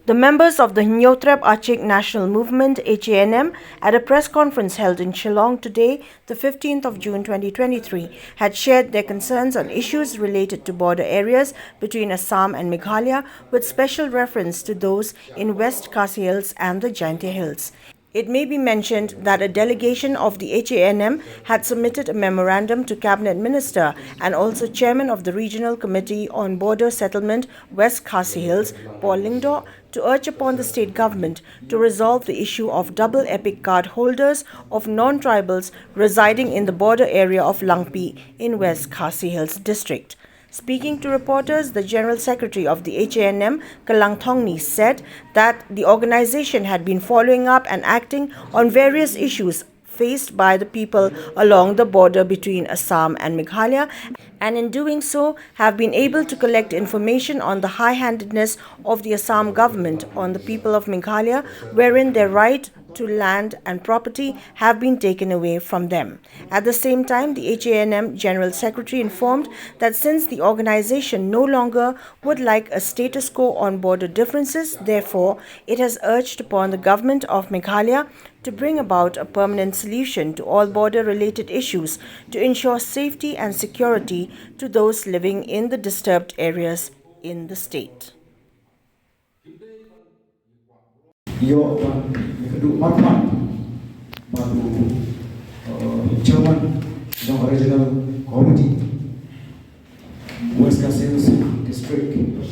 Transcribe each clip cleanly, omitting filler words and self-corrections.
The members of the Hynniewtrep Achik National Movement (Hanm) at a press conference held in Shillong today, the 15th of June 2023, had shared their concerns on issues related to border areas between Assam and Meghalaya, with special reference to those in West Khasi Hills and the Jaintia Hills. It may be mentioned that a delegation of the Hanm had submitted a memorandum to Cabinet Minister and also Chairman of the Regional Committee on Border Settlement West Khasi Hills, Lyngdoh, to urge upon the state government to resolve the issue of double epic card holders of non-tribals residing in the border area of Langpih in West Khasi Hills District. Speaking to reporters, the General Secretary of the Hanm, Langpih, said that the organization had been following up and acting on various issues faced by the people along the border between Assam and Meghalaya, and in doing so have been able to collect information on the high-handedness of the Assam government on the people of Meghalaya, wherein their right to land and property have been taken away from them. At the same time, the Hanm General Secretary informed that since the organization no longer would like a status quo on border differences, therefore, it has urged upon the government of Meghalaya to bring about a permanent solution to all border-related issues to ensure safety and security to those living in the disturbed areas in the state. Chairman of Regional Committee, West Khasi Hills District, Lyngdoh.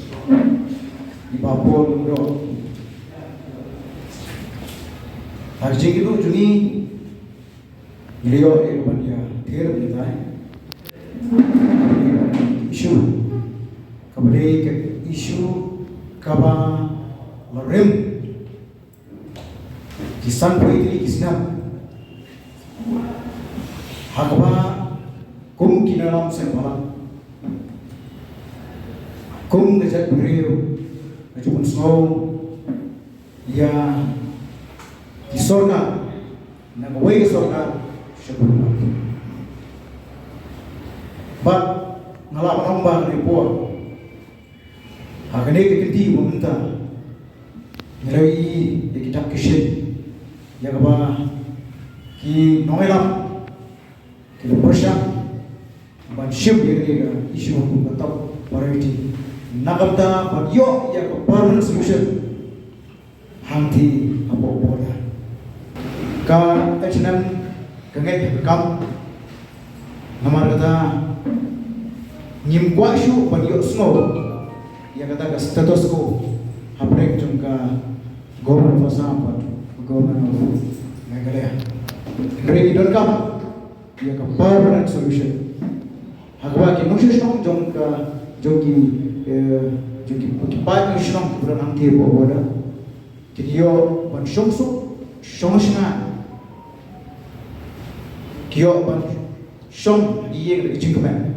Hari itu Juni, beliau yang terhadap kita isu, kemudian isu kaba merem kisan politik kisna hakba kum kinalam sembala kum ngejak beliau ajun snow ya kisorna nagawai kisorna syukur but ngalap nombang report hakane kekenti meminta nilai kitab kishin ya kaba ki noelam kita bersama banship yang isu hukum atau priority nakamta bagyo ya permanent solution hanti apa bola ka H&M kangai kam namar kata nyimkwa isu bagyo snow ya kata ka status quo habrek jungka government of Assam government of Meghalaya ready don't come ya ka permanent solution hagwa ki noshishong jongka joki pai noshishong pura nanti boda kiyo ban shongsu shongshna kiyo ban shong iye ke jingkmen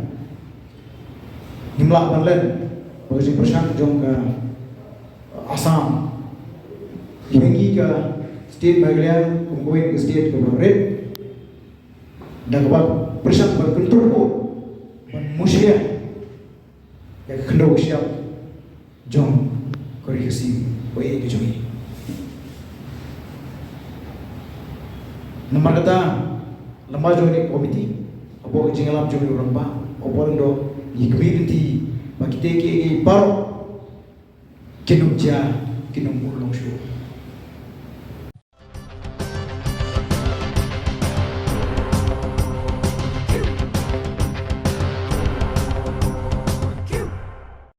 nimla banlen bagi persan jongka Assam ibengi ka state Meghalaya kumkoin state ke red dan kebab persan berkontrol pun musya yang kendo siap jom koreksi baik kecuali nomor kata lemah joni komiti apa jengalam joni ramba apa ndo yikbirti bagi teki bar kinum ulong shu